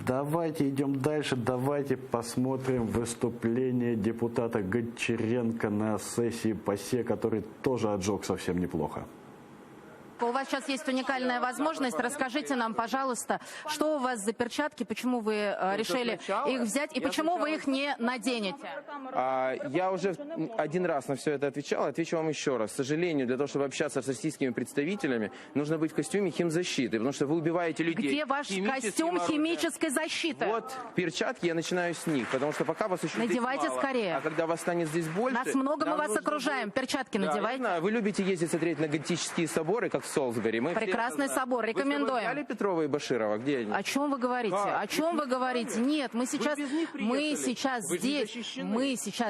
Давайте идем дальше, давайте посмотрим выступление депутата Гончаренко на сессии ПАСЕ, который тоже отжег совсем неплохо. У вас сейчас есть уникальная возможность. Расскажите нам, пожалуйста, что у вас за перчатки, почему вы решили их взять и почему вы их не наденете? Я уже один раз на все это отвечал, отвечу вам еще раз. К сожалению, для того, чтобы общаться с российскими представителями, нужно быть в костюме химзащиты, потому что вы убиваете людей. Где ваш костюм химической защиты? Вот перчатки, я начинаю с них, потому что пока вас еще надевайте здесь мало, скорее. А когда вас станет здесь больше... Нас много, мы вас окружаем. Перчатки надевайте. Да, вы любите ездить смотреть на готические соборы, как в Солсбери. Прекрасный собор, рекомендуем. Вы взяли Петрова и Баширова? Где они? О чем вы говорите? О чем вы говорите? Нет, мы сейчас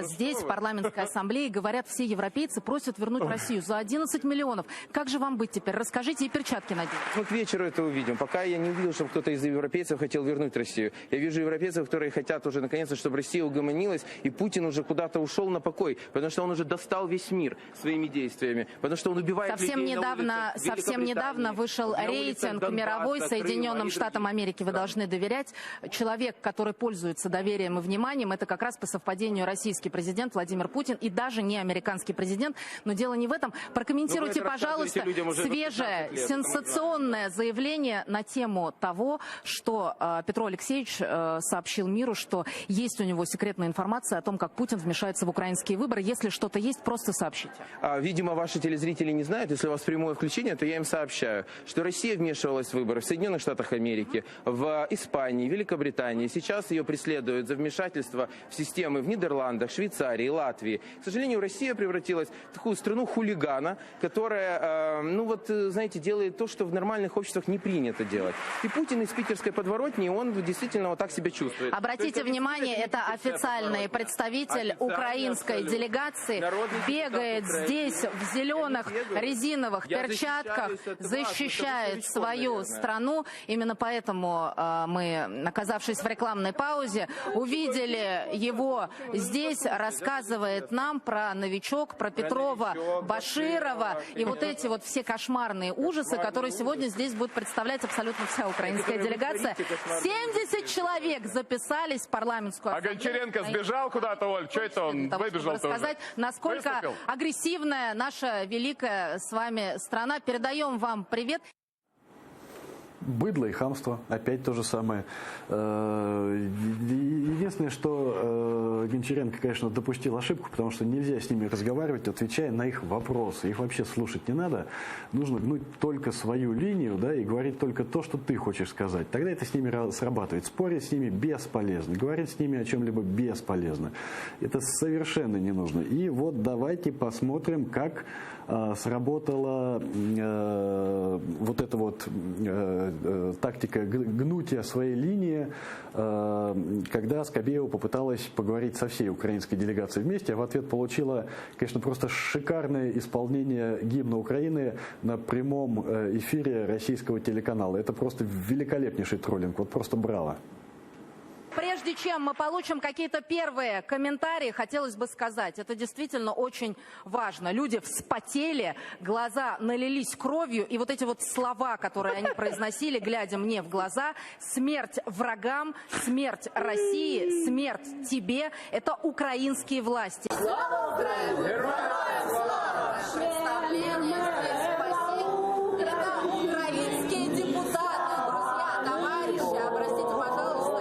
здесь, в парламентской ассамблее, говорят все европейцы, просят вернуть Россию за 11 миллионов. Как же вам быть теперь? Расскажите и перчатки наденьте. Мы к вечеру это увидим. Пока я не увидел, чтобы кто-то из европейцев хотел вернуть Россию. Я вижу европейцев, которые хотят уже наконец-то, чтобы Россия угомонилась, и Путин уже куда-то ушел на покой, потому что он уже достал весь мир своими действиями, потому что он убивает людей на улицах. Совсем недавно вышел рейтинг мировой Соединенным Штатам Америки. Вы должны доверять. Человек, который пользуется доверием и вниманием, это как раз по совпадению российский президент Владимир Путин и даже не американский президент. Но дело не в этом. Прокомментируйте, пожалуйста, свежее, сенсационное заявление на тему того, что Петро Алексеевич сообщил миру, что есть у него секретная информация о том, как Путин вмешается в украинские выборы. Если что-то есть, просто сообщите. Видимо, ваши телезрители не знают. Если у вас прямое включение, то я им сообщаю, что Россия вмешивалась в выборы в Соединенных Штатах Америки, в Испании, Великобритании. Сейчас ее преследуют за вмешательство в системы в Нидерландах, Швейцарии, Латвии. К сожалению, Россия превратилась в такую страну хулигана, которая, знаете, делает то, что в нормальных обществах не принято делать. И Путин из питерской подворотни, он действительно вот так себя чувствует. Обратите внимание, это официальный представитель украинской делегации бегает здесь в зеленых резиновых перчатках, защищает свою страну. Именно поэтому мы, оказавшись в рекламной паузе, увидели его здесь, рассказывает нам про новичок, про Петрова, Баширова и вот эти вот все кошмарные ужасы, которые сегодня здесь будет представлять абсолютно вся украинская делегация. 70 человек записались в парламентскую ассамблею. А Гончаренко сбежал куда-то, Оль? Что это он выбежал тоже? Рассказать, насколько агрессивная наша великая с вами страна. Передаем вам привет. Быдло и хамство, опять то же самое. Единственное, что Гончаренко, конечно, допустил ошибку, потому что нельзя с ними разговаривать, отвечая на их вопросы. Их вообще слушать не надо. Нужно гнуть только свою линию, да, и говорить только то, что ты хочешь сказать. Тогда это с ними срабатывает. Спорить с ними бесполезно. Говорить с ними о чем-либо бесполезно. Это совершенно не нужно. И вот давайте посмотрим, как сработала вот эта вот тактика гнутия своей линии, когда Скабеева попыталась поговорить со всей украинской делегацией вместе, а в ответ получила, конечно, просто шикарное исполнение гимна Украины на прямом эфире российского телеканала. Это просто великолепнейший троллинг, вот просто браво. Прежде чем мы получим какие-то первые комментарии, хотелось бы сказать, это действительно очень важно. Люди вспотели, глаза налились кровью, и вот эти вот слова, которые они произносили, глядя мне в глаза: смерть врагам, смерть России, смерть тебе, это украинские власти. Слава Украине! Героям слава! Представление здесь спасибо. Это украинские депутаты, друзья, товарищи, обратите, пожалуйста,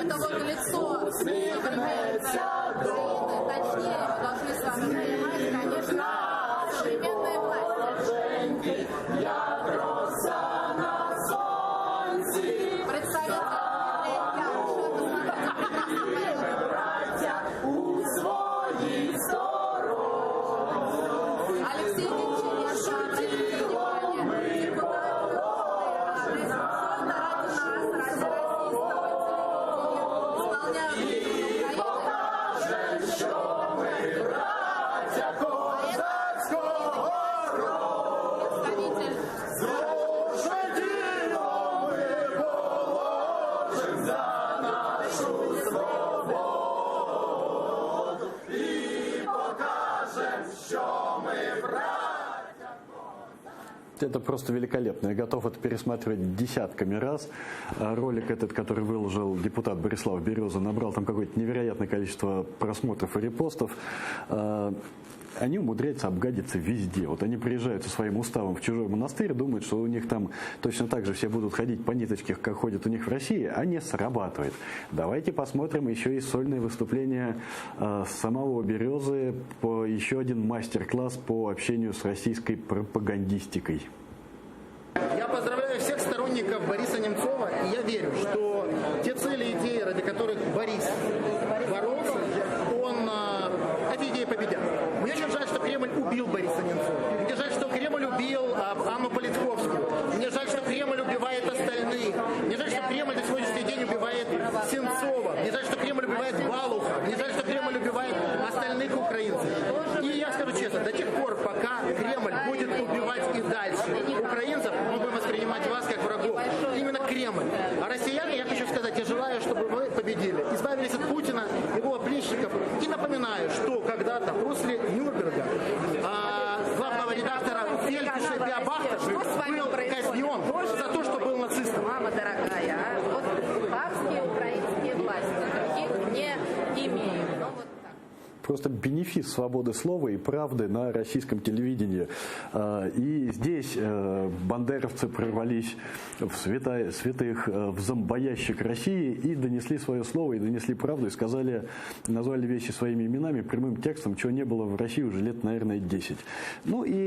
это вот лицо является Украины, точнее, мы должны с вами понимать, конечно, современные власти. Представители Это просто великолепно. Я готов это пересматривать десятками раз. Ролик этот, который выложил депутат Борислав Береза, набрал там какое-то невероятное количество просмотров и репостов. Они умудряются обгадиться везде. Вот они приезжают со своим уставом в чужой монастырь, думают, что у них там точно так же все будут ходить по ниточке, как ходят у них в России, а не срабатывает. Давайте посмотрим еще и сольное выступление самого Березы, по еще один мастер-класс по общению с российской пропагандистикой. Я поздравляю всех сторонников Бориса Немцова, и я верю, что те цели и идеи, ради которых Борис боролся, эти идеи победят. Мне очень жаль, что Кремль убил Бориса Немцова. Мне жаль, что Кремль убил Анну Политковскую. Мне жаль, что Кремль убивает остальных. Мне жаль, что Кремль до сегодняшний день убивает Сенцова. Мне жаль, что Кремль убивает Балуха. Мне жаль, что Кремль убивает остальных украинцев. И я скажу честно, до тех пор, пока Кремль будет убивать и дальше украинцев, мы будем воспринимать вас как врагов. Именно Кремль. А россияне, я хочу сказать, я желаю, чтобы вы победили. Избавились от Путина, его оплечников. И напоминаю, что когда-то после Нюрнберга главного редактора Фельдиша Биабахта был казнен за то, что был нацистом. Мама дорогая, вот папские украинские власти других не имеют. Просто бенефис свободы слова и правды на российском телевидении. И здесь бандеровцы прорвались в святых, в зомбоящик России и донесли свое слово, и донесли правду, и сказали, назвали вещи своими именами, прямым текстом, чего не было в России уже лет, наверное, 10. Ну и